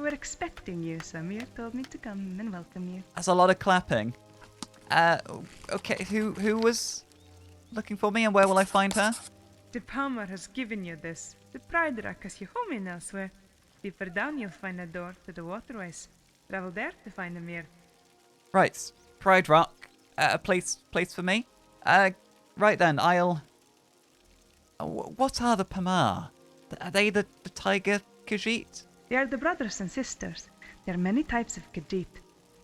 We were expecting you, so Mir told me to come and welcome you. That's a lot of clapping. Okay, who was looking for me and where will I find her? The Palmer has given you this. The Pride Rock has you home in Elsweyr. Deeper down you'll find a door to the waterways. Travel there to find the Mir. Right, Pride Rock, a place for me. Right then, I'll. What are the Pamar? Are they the tiger Khajiit? They are the brothers and sisters. There are many types of Khajiit.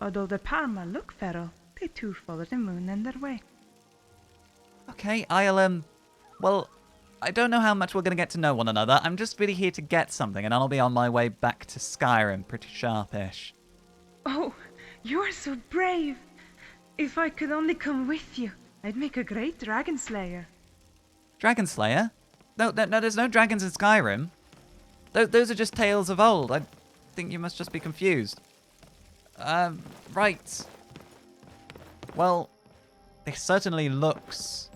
Although the Palmer look feral, they too follow the moon and their way. Okay, I'll well, I don't know how much we're gonna get to know one another. I'm just really here to get something, and I'll be on my way back to Skyrim pretty sharpish. Oh, you are so brave! If I could only come with you, I'd make a great dragon slayer. Dragon Slayer? No, there's no dragons in Skyrim. Those are just tales of old. I think you must just be confused. Right. Well, it certainly looks...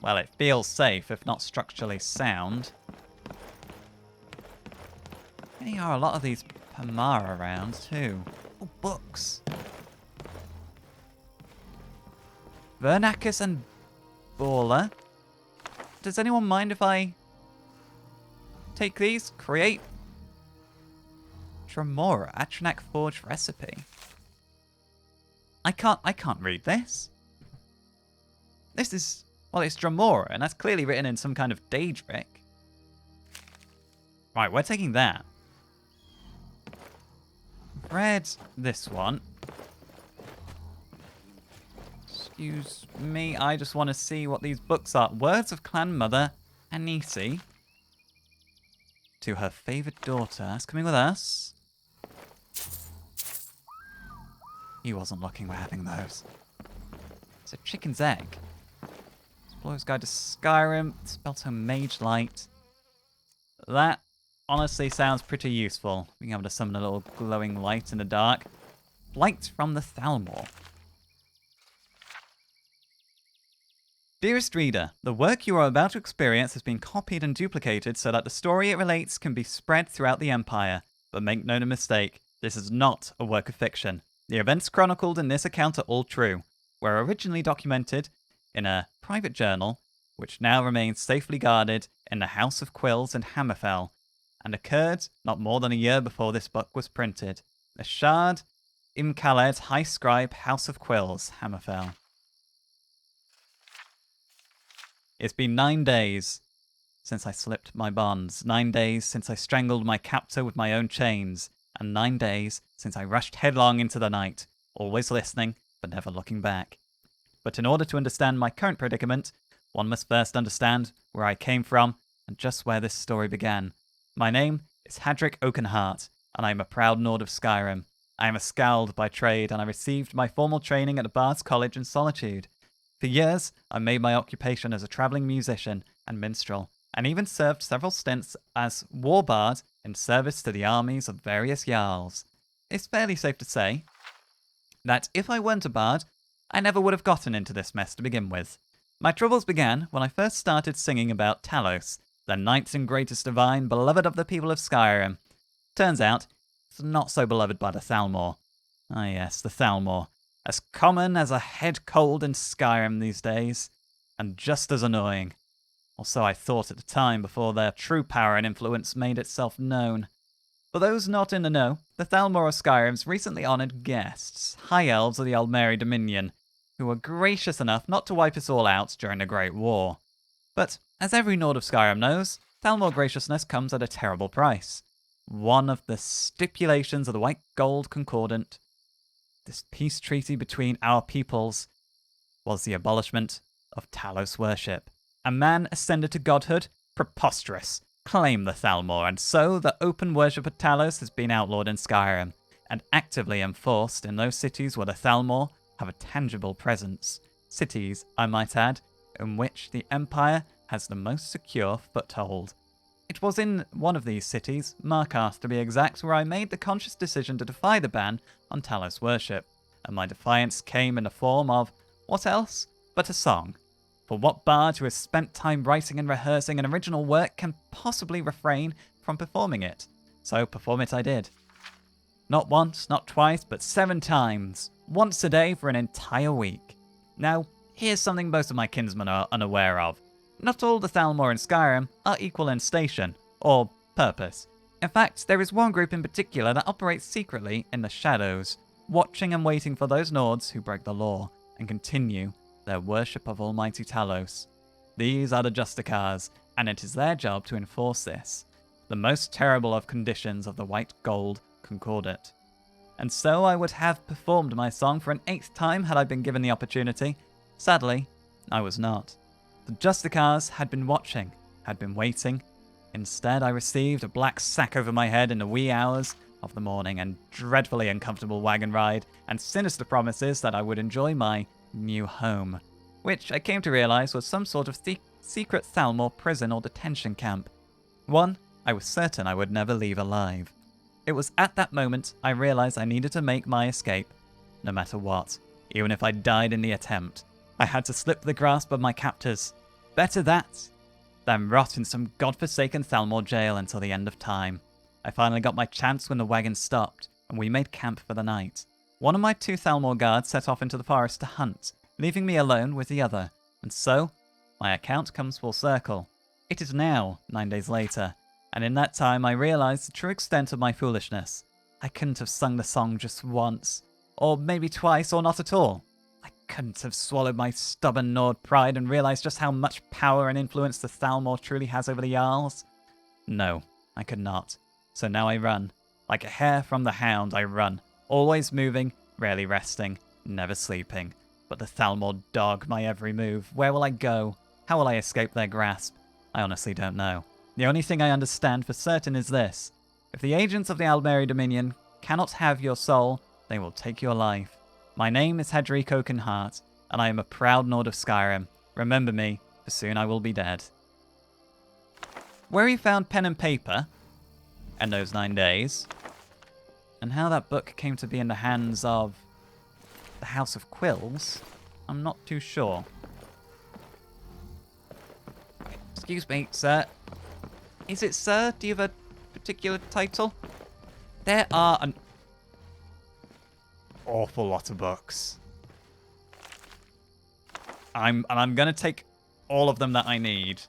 Well, it feels safe, if not structurally sound. There are a lot of these Pamar around, too. Oh, books. Vernacus and Baller. Does anyone mind if I take these? Create Tremora, Atronach Forge recipe. I can't read this. This is, well, it's Dremora, and that's clearly written in some kind of Daedric. Right, we're taking that. Read this one. Excuse me, I just want to see what these books are. Words of Clan Mother Anisi to her favoured daughter. That's coming with us. He wasn't looking, we're having those. It's a chicken's egg. Explorer's Guide to Skyrim. Spelto Mage Light. That honestly sounds pretty useful. Being able to summon a little glowing light in the dark. Light from the Thalmor. Dearest reader, the work you are about to experience has been copied and duplicated so that the story it relates can be spread throughout the Empire. But make no mistake, this is not a work of fiction. The events chronicled in this account are all true, were originally documented in a private journal, which now remains safely guarded in the House of Quills in Hammerfell, and occurred not more than a year before this book was printed. The Shard Imkhaled High Scribe House of Quills, Hammerfell. It's been 9 days since I slipped my bonds, 9 days since I strangled my captor with my own chains, and 9 days since I rushed headlong into the night, always listening, but never looking back. But in order to understand my current predicament, one must first understand where I came from and just where this story began. My name is Hadric Oakenheart, and I am a proud Nord of Skyrim. I am a Skald by trade, and I received my formal training at the Bard's College in Solitude. For years, I made my occupation as a travelling musician and minstrel, and even served several stints as warbard in service to the armies of various Jarls. It's fairly safe to say that if I weren't a bard, I never would have gotten into this mess to begin with. My troubles began when I first started singing about Talos, the knight and greatest divine, beloved of the people of Skyrim. Turns out, it's not so beloved by the Thalmor. Ah yes, the Thalmor. As common as a head cold in Skyrim these days, and just as annoying. Or so I thought at the time before their true power and influence made itself known. For those not in the know, the Thalmor of Skyrim's recently honoured guests, High Elves of the Aldmeri Dominion, who were gracious enough not to wipe us all out during the Great War. But, as every Nord of Skyrim knows, Thalmor graciousness comes at a terrible price. One of the stipulations of the White Gold Concordant, this peace treaty between our peoples, was the abolishment of Talos worship. A man ascended to godhood? Preposterous. Claim the Thalmor, and so the open worship of Talos has been outlawed in Skyrim, and actively enforced in those cities where the Thalmor have a tangible presence. Cities, I might add, in which the Empire has the most secure foothold. It was in one of these cities, Markarth to be exact, where I made the conscious decision to defy the ban on Talos worship, and my defiance came in the form of, what else but a song? For what bard who has spent time writing and rehearsing an original work can possibly refrain from performing it? So perform it I did. Not once, not twice, but 7 times. Once a day for an entire week. Now, here's something most of my kinsmen are unaware of. Not all the Thalmor in Skyrim are equal in station, or purpose. In fact, there is one group in particular that operates secretly in the shadows, watching and waiting for those Nords who break the law and continue their worship of Almighty Talos. These are the Justicars, and it is their job to enforce this, the most terrible of conditions of the White Gold Concordat. And so I would have performed my song for an 8th time had I been given the opportunity. Sadly, I was not. The Justicars had been watching, had been waiting. Instead, I received a black sack over my head in the wee hours of the morning, and dreadfully uncomfortable wagon ride, and sinister promises that I would enjoy my new home, which I came to realise was some sort of secret Thalmor prison or detention camp. One I was certain I would never leave alive. It was at that moment I realised I needed to make my escape, no matter what, even if I died in the attempt. I had to slip the grasp of my captors. Better that than rot in some godforsaken Thalmor jail until the end of time. I finally got my chance when the wagon stopped, and we made camp for the night. One of my 2 Thalmor guards set off into the forest to hunt, leaving me alone with the other, and so my account comes full circle. It is now 9 days later, and in that time I realised the true extent of my foolishness. I couldn't have sung the song just once, or maybe twice, or not at all. I couldn't have swallowed my stubborn Nord pride and realised just how much power and influence the Thalmor truly has over the Jarls. No, I could not. So now I run. Like a hare from the hound, I run. Always moving, rarely resting, never sleeping. But the Thalmor dog my every move. Where will I go? How will I escape their grasp? I honestly don't know. The only thing I understand for certain is this. If the agents of the Aldmeri Dominion cannot have your soul, they will take your life. My name is Hedrick Oakenheart, and I am a proud Nord of Skyrim. Remember me, for soon I will be dead. Where he found pen and paper, and those 9 days, and how that book came to be in the hands of the House of Quills, I'm not too sure. Excuse me, sir. Is it sir? Do you have a particular title? There are an awful lot of books. I'm gonna take all of them that I need.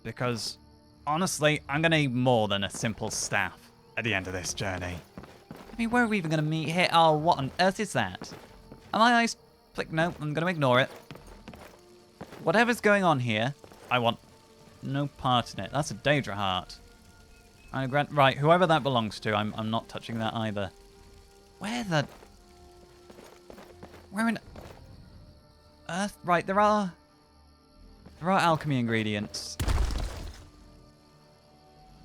Because, honestly, I'm gonna need more than a simple staff at the end of this journey. I mean, where are we even gonna meet here? Oh, what on earth is that? Am I ice? Click, no, I'm gonna ignore it. Whatever's going on here, I want no part in it. That's a Daedra heart. Right, whoever that belongs to, I'm not touching that either. Where in earth? Right, there are alchemy ingredients.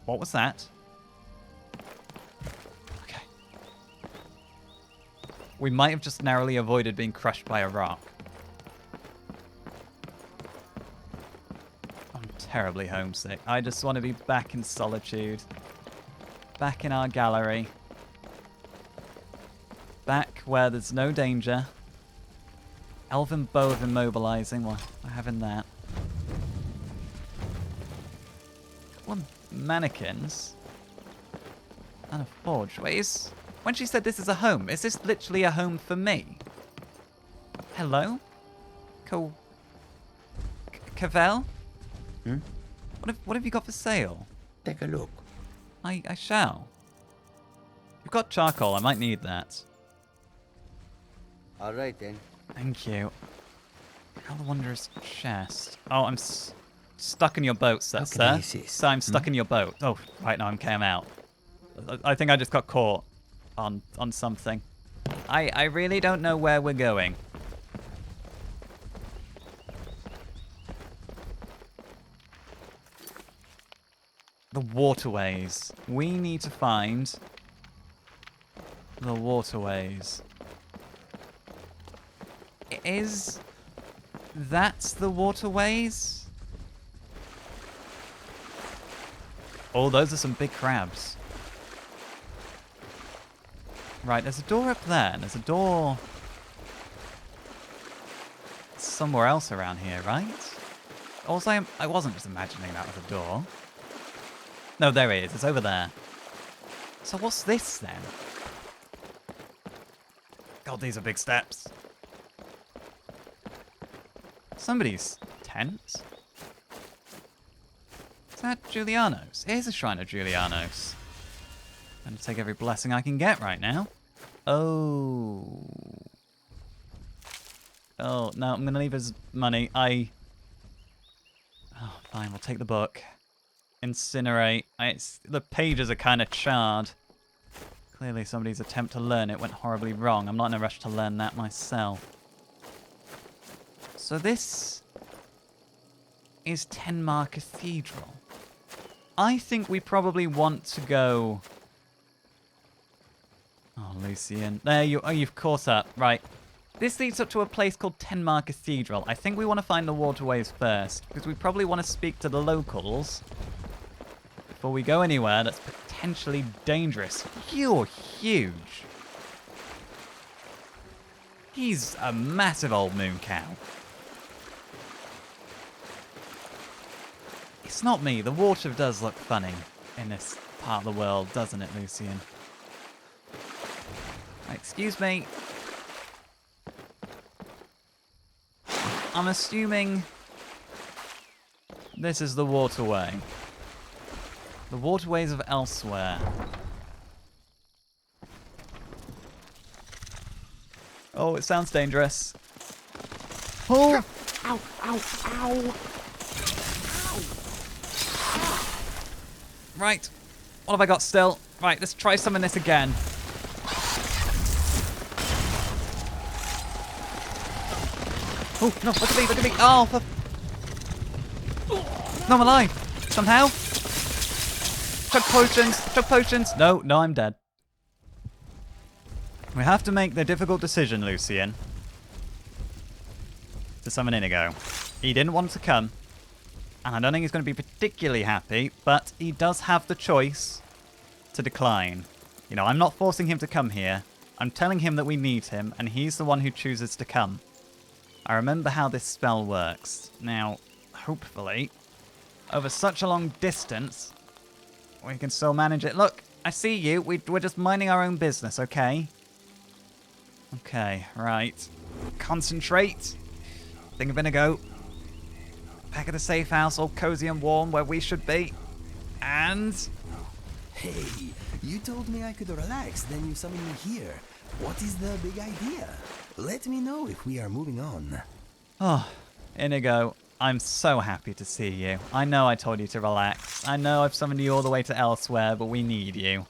What was that? Okay. We might have just narrowly avoided being crushed by a rock. I'm terribly homesick. I just want to be back in solitude. Back in our gallery. Back where there's no danger. Elven bow of immobilizing. Well, we're having that. Couple of mannequins. And a forge. Wait, when she said this is a home, is this literally a home for me? Hello? Cavell? Hmm? What have you got for sale? Take a look. I shall. You've got charcoal, I might need that. All right then. Thank you. How the wondrous chest. Oh, I'm stuck in your boat, sir. So I'm stuck in your boat. Oh, right now I'm out. I think I just got caught on something. I really don't know where we're going. The waterways. We need to find the waterways. Is that the waterways? Oh, those are some big crabs. Right, there's a door up there, and there's a door somewhere else around here, right? Also, I wasn't just imagining that was a door. No, there it is. It's over there. So what's this then? God, these are big steps. Somebody's tent? Is that Juliano's? Here's a shrine of Juliano's. I'm going to take every blessing I can get right now. Oh. Oh, no, I'm going to leave his money. Oh, fine, we'll take the book. Incinerate. The pages are kind of charred. Clearly somebody's attempt to learn it went horribly wrong. I'm not in a rush to learn that myself. So this is Tenmar Cathedral. I think we probably want to go... Oh, Lucian. There you are. Oh, you've caught up. Right. This leads up to a place called Tenmar Cathedral. I think we want to find the waterways first, because we probably want to speak to the locals before we go anywhere that's potentially dangerous. You're huge. He's a massive old moon cow. It's not me. The water does look funny in this part of the world, doesn't it, Lucian? Excuse me. I'm assuming this is the waterway. The waterways of Elsweyr. Oh, it sounds dangerous. Oh! Ow, ow, ow! Right. What have I got still? Right, let's try summon this again. Oh, no, look at me, look at me. Oh, no, I'm alive. Somehow. Chug potions. No, I'm dead. We have to make the difficult decision, Lucian, to summon Inigo. He didn't want to come, and I don't think he's going to be particularly happy, but he does have the choice to decline. You know, I'm not forcing him to come here. I'm telling him that we need him, and he's the one who chooses to come. I remember how this spell works. Now, hopefully, over such a long distance, we can still manage it. Look, I see you. We're just minding our own business, okay? Okay, right. Concentrate. Think of Inigo. Back at the safe house, all cozy and warm, where we should be. And... Hey, you told me I could relax, then you summoned me here. What is the big idea? Let me know if we are moving on. Oh, Inigo, I'm so happy to see you. I know I told you to relax. I know I've summoned you all the way to Elsweyr, but we need you.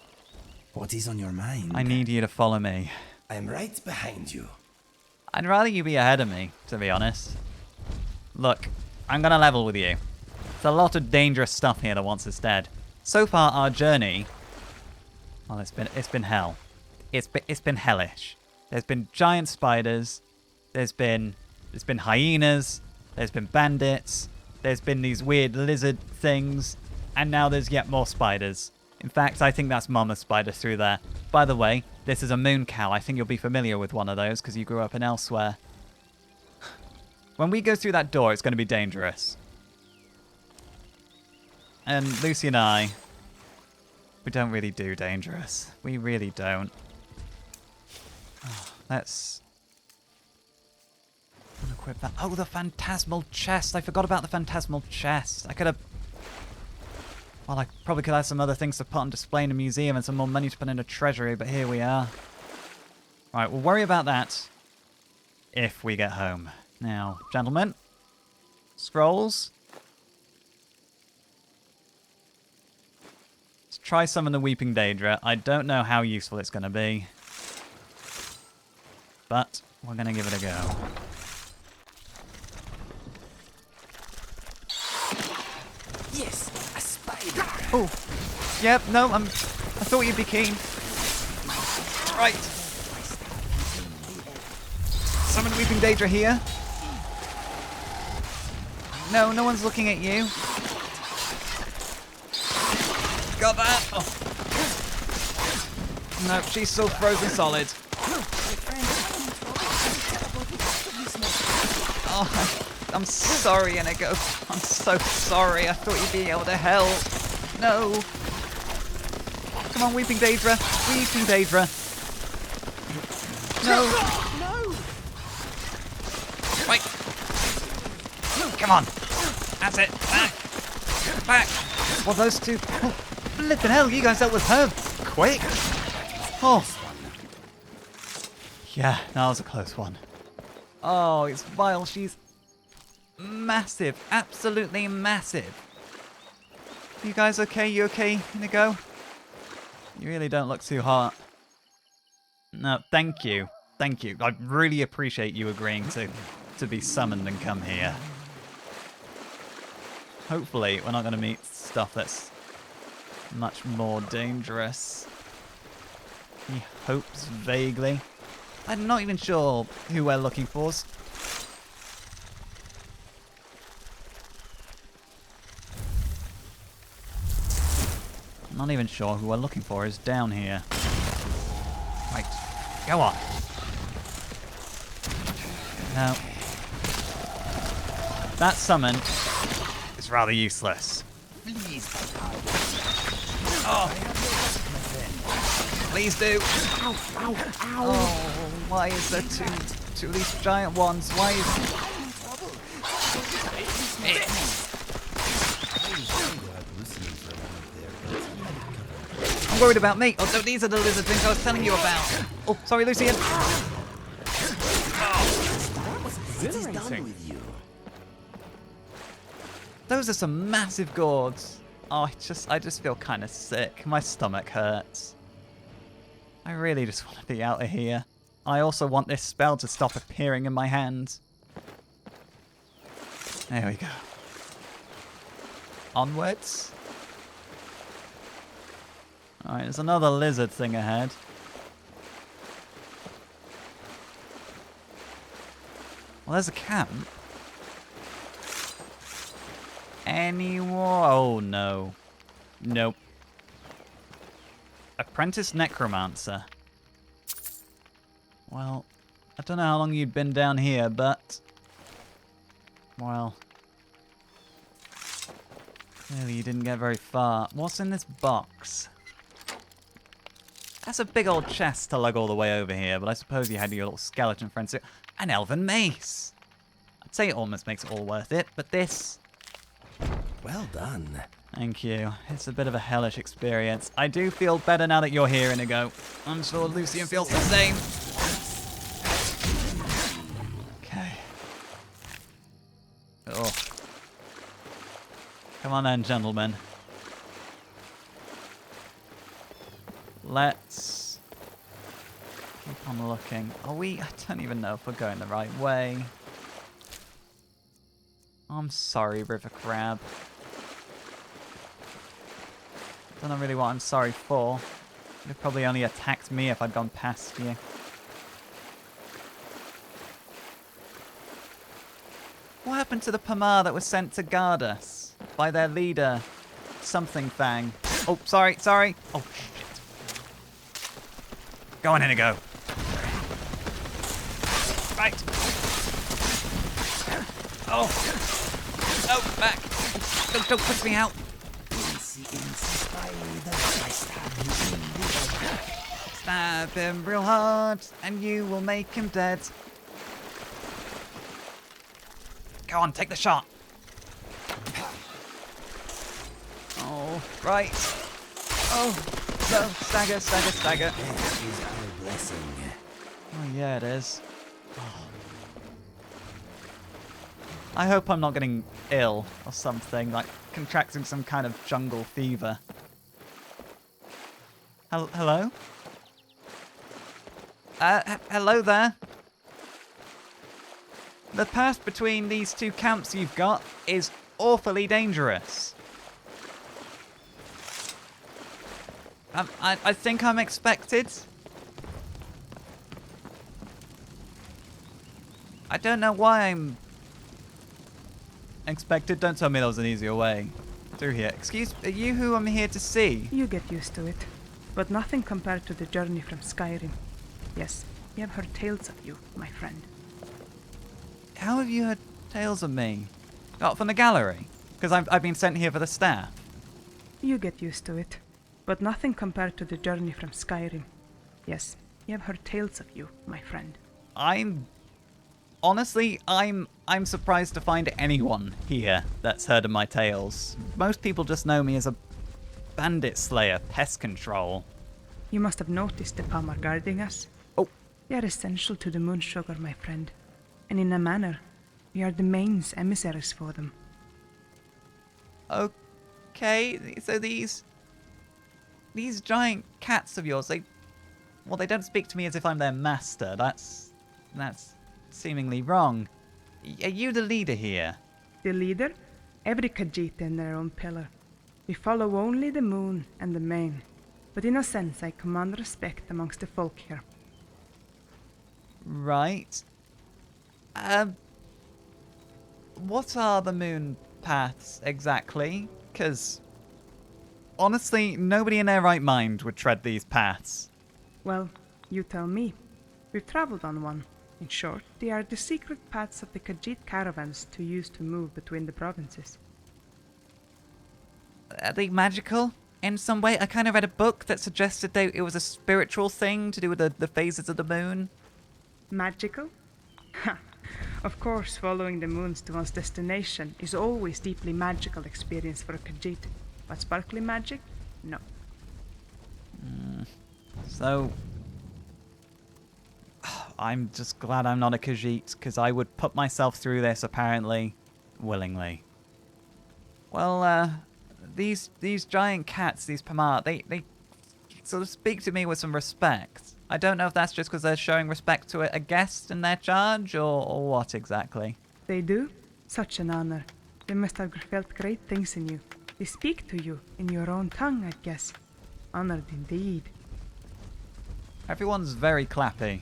What is on your mind? I need you to follow me. I'm right behind you. I'd rather you be ahead of me, to be honest. Look, I'm going to level with you. There's a lot of dangerous stuff here that wants us dead. So far, our journey... Well, it's been hell. It's been hellish. There's been giant spiders. There's been hyenas. There's been bandits. There's been these weird lizard things. And now there's yet more spiders. In fact, I think that's Mama Spider through there. By the way, this is a moon cow. I think you'll be familiar with one of those because you grew up in Elsweyr. When we go through that door, it's going to be dangerous. And Lucy and I, we don't really do dangerous. We really don't. Oh, let's unequip that. Oh, the phantasmal chest. I forgot about the phantasmal chest. I could have... Well, I probably could have some other things to put on display in a museum and some more money to put in a treasury, but here we are. Right, we'll worry about that if we get home. Now, gentlemen, scrolls. Let's try summon the Weeping Daedra. I don't know how useful it's going to be, but we're going to give it a go. Yes, a spider. Oh, yep, no, I thought you'd be keen. Right. Summon Weeping Daedra here. No, no one's looking at you. Got that. Oh. No, she's still frozen solid. Oh, I'm sorry, Inigo. I'm so sorry. I thought you'd be able to help. No. Come on, Weeping Daedra. Weeping Daedra. No. No! Right. Come on. That's it. Back. Back. Well, those two. Oh, flippin' hell, you guys dealt with her quick. Oh. Yeah, that was a close one. Oh, it's vile. She's massive. Absolutely massive. You guys okay? You okay? Gonna go? You really don't look too hot. No, thank you. Thank you. I really appreciate you agreeing to be summoned and come here. Hopefully, we're not going to meet stuff that's much more dangerous. He hopes vaguely. I'm not even sure who we're looking for. I'm not even sure who we're looking for is down here. Right, go on. No. That summon is rather useless. Oh. Please do. Ow, ow, ow. Oh, why is there two of these giant ones? Why is... I'm worried about me. Oh, so these are the lizard things I was telling you about. Oh, sorry, Lucian. Those are some massive gourds. Oh, I just feel kind of sick. My stomach hurts. I really just want to be out of here. I also want this spell to stop appearing in my hands. There we go. Onwards. Alright, there's another lizard thing ahead. Well, there's a camp. Anyone? Oh, no. Nope. Apprentice Necromancer. Well, I don't know how long you'd been down here, but... Well... Clearly you didn't get very far. What's in this box? That's a big old chest to lug all the way over here, but I suppose you had your little skeleton friends too. An elven mace! I'd say it almost makes it all worth it, but this... Well done. Thank you. It's a bit of a hellish experience. I do feel better now that you're here, Inigo. I'm sure Lucian feels the same. Okay. Oh. Come on then, gentlemen. Let's keep on looking. Are we? I don't even know if we're going the right way. I'm sorry, River Crab. Don't know really what I'm sorry for. You'd have probably only attacked me if I'd gone past you. What happened to the Pamar that was sent to guard us by their leader, Something Fang? Oh, sorry. Oh, shit. Go on, Inigo. Right. Oh. Oh, back. Don't push me out. Stab him real hard, and you will make him dead. Go on, take the shot. Oh, right. Oh, no, stagger. Oh, yeah, it is. Oh. I hope I'm not getting ill or something, like contracting some kind of jungle fever. Hello? Hello there. The path between these two camps you've got is awfully dangerous. I think I'm expected. I don't know why I'm expected. Don't tell me there was an easier way through here. Excuse, are you who I'm here to see? You get used to it, but nothing compared to the journey from Skyrim. Yes, we have heard tales of you, my friend. How have you heard tales of me? Oh, from the gallery? Because I've been sent here for the staff. You get used to it. but nothing compared to the journey from Skyrim. Yes, we have heard tales of you, my friend. Honestly, I'm surprised to find anyone here that's heard of my tales. Most people just know me as a bandit slayer, pest control. You must have noticed the Palmer guarding us. Oh. We are essential to the Moon Sugar, my friend. And in a manner, we are the main emissaries for them. Okay, so these giant cats of yours, they don't speak to me as if I'm their master. That's seemingly wrong. Are you the leader here? The leader? Every Khajiit in their own pillar. We follow only the moon and the main. But in a sense, I command respect amongst the folk here. Right. What are the moon paths exactly? Because, honestly, nobody in their right mind would tread these paths. Well, you tell me. We've traveled on one. In short, they are the secret paths of the Khajiit caravans to use to move between the provinces. Are they magical in some way? I kind of read a book that suggested it was a spiritual thing to do with the phases of the moon. Magical? Ha! Of course, following the moons to one's destination is always deeply magical experience for a Khajiit. But sparkly magic? No. So, I'm just glad I'm not a Khajiit, because I would put myself through this, apparently, willingly. Well, these giant cats, these Pamar, they sort of speak to me with some respect. I don't know if that's just because they're showing respect to a guest in their charge, or what exactly. They do? Such an honor. They must have felt great things in you. They speak to you in your own tongue, I guess. Honored indeed. Everyone's very clappy.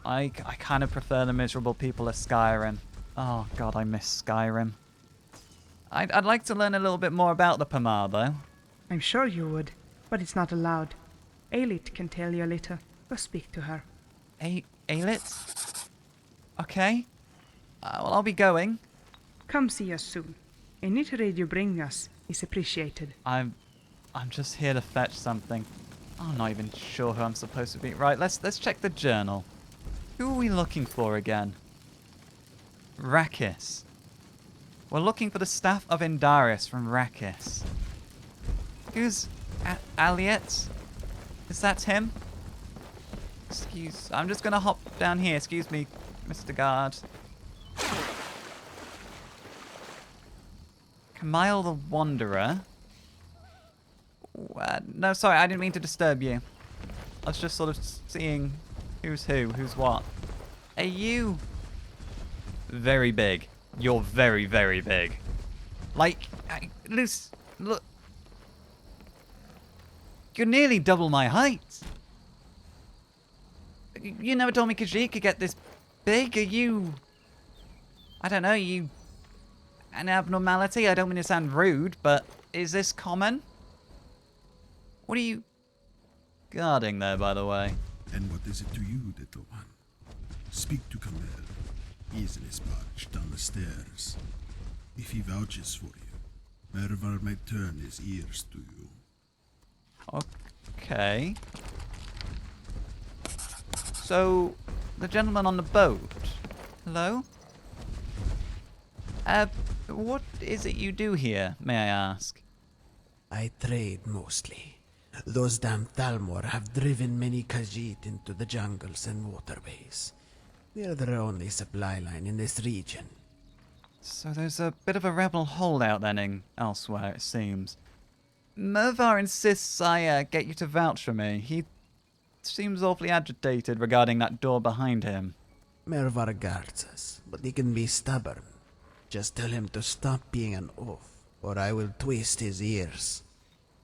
I kind of prefer the miserable people of Skyrim. Oh god, I miss Skyrim. I'd like to learn a little bit more about the Pamar, though. I'm sure you would, but it's not allowed. Aelith can tell you a little. Go speak to her. Aelith? Okay. Well, I'll be going. Come see us soon. Any trade you bring us is appreciated. I'm just here to fetch something. I'm not even sure who I'm supposed to be. Right, let's check the journal. Who are we looking for again? Rakis. We're looking for the staff of Indarius from Rakis. Who's Aliet? Is that him? I'm just gonna hop down here. Excuse me, Mr. Guard. Camille the Wanderer. No, sorry, I didn't mean to disturb you. I was just sort of seeing who's who's what. Are you very big? You're very, very big. Like, look. You're nearly double my height. You never told me Khajiit could get this big. Are you... I don't know, you... an abnormality? I don't mean to sound rude, but is this common? What are you guarding there, by the way? And what is it to you, little one? Speak to Camille. Easily dispatched down the stairs. If he vouches for you, Mervar may turn his ears to you. Okay. So, the gentleman on the boat. Hello? What is it you do here, may I ask? I trade mostly. Those damn Thalmor have driven many Khajiit into the jungles and waterways. We are their only supply line in this region. So there's a bit of a rebel holdout then in Elsweyr, it seems. Mervar insists I get you to vouch for me. He seems awfully agitated regarding that door behind him. Mervar guards us, but he can be stubborn. Just tell him to stop being an oaf, or I will twist his ears.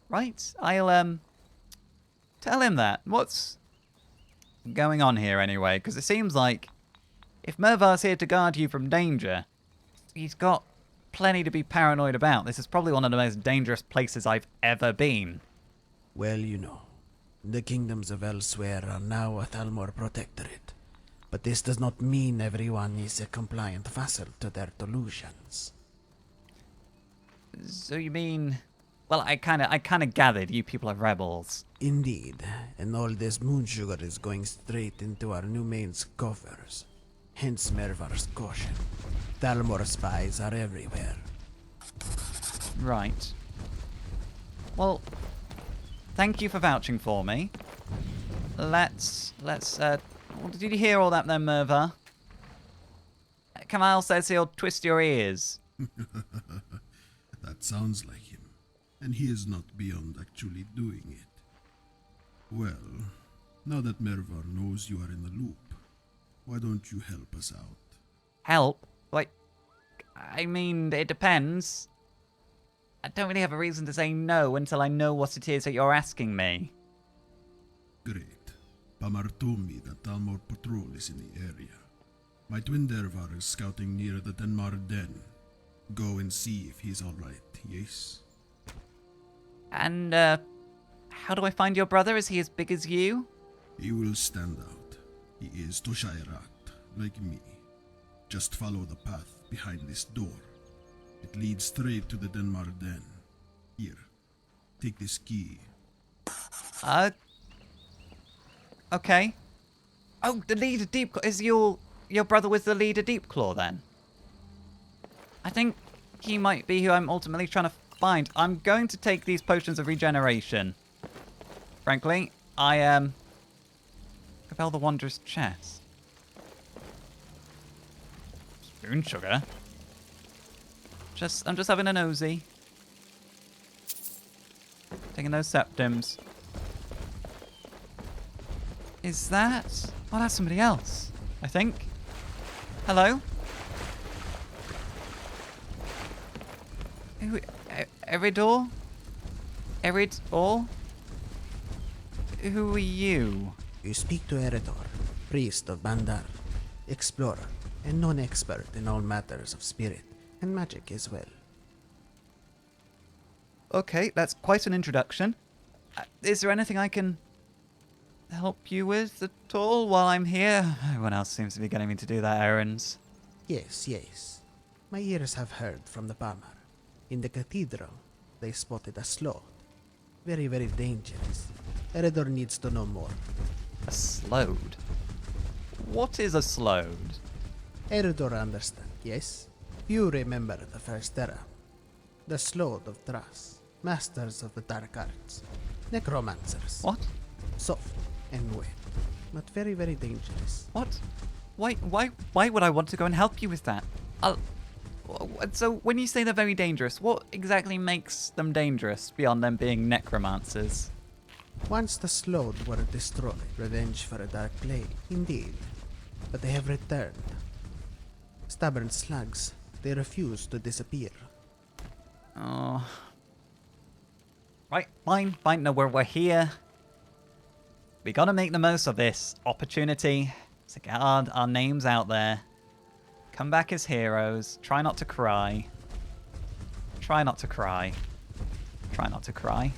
Right, I'll tell him that. What's going on here anyway? Because it seems like if Mervar's here to guard you from danger, he's got plenty to be paranoid about. This is probably one of the most dangerous places I've ever been. Well, you know, the kingdoms of Elsweyr are now a Thalmor protectorate. But this does not mean everyone is a compliant vassal to their delusions. So you mean Well, I kind of gathered you people are rebels. Indeed, and all this moon sugar is going straight into our new main's coffers. Hence Mervar's caution. Thalmor spies are everywhere. Right. Well, thank you for vouching for me. Let's, did you hear all that then, Merva? Kamal says he'll twist your ears. That sounds like him, and he is not beyond actually doing it. Well, now that Mervar knows you are in the loop, why don't you help us out? Help? Like, I mean, it depends. I don't really have a reason to say no until I know what it is that you're asking me. Great. Pamar told me that Thalmor patrol is in the area. My twin Dervar is scouting near the Denmar Den. Go and see if he's alright, yes? And, how do I find your brother? Is he as big as you? He will stand out. He is Toshairat, like me. Just follow the path behind this door. It leads straight to the Denmar Den. Here, take this key. Okay. Oh, the leader Deep is your brother was the leader Deepclaw then? I think he might be who I'm ultimately trying to find. I'm going to take these potions of regeneration. Frankly, repel the Wanderer's chest. Spoon sugar. I'm just having a nosy. Taking those septims. Is that? Oh, that's somebody else, I think. Hello? Who? Eridor? Eridor? Who are you? You speak to Eridor, priest of Bandar, explorer, and non-expert in all matters of spirit and magic as well. Okay, that's quite an introduction. Is there anything I can help you with at all while I'm here? Everyone else seems to be getting me to do their errands. Yes. My ears have heard from the Pamar. In the cathedral, they spotted a sloth. Very, very dangerous. Eridor needs to know more. A slode? What is a slode? Eridor understand, yes? You remember the first era. The Sloth of Thras, masters of the dark arts, necromancers. What? Soft and wet, but very, very dangerous. What? Why would I want to go and help you with that? So when you say they're very dangerous, what exactly makes them dangerous beyond them being necromancers? Once the Sloth were destroyed, revenge for a dark plague, indeed. But they have returned. Stubborn slugs, they refuse to disappear. Oh. Right, fine. No, we're here. We gotta make the most of this opportunity to get our names out there. Come back as heroes. Try not to cry. Try not to cry. Try not to cry.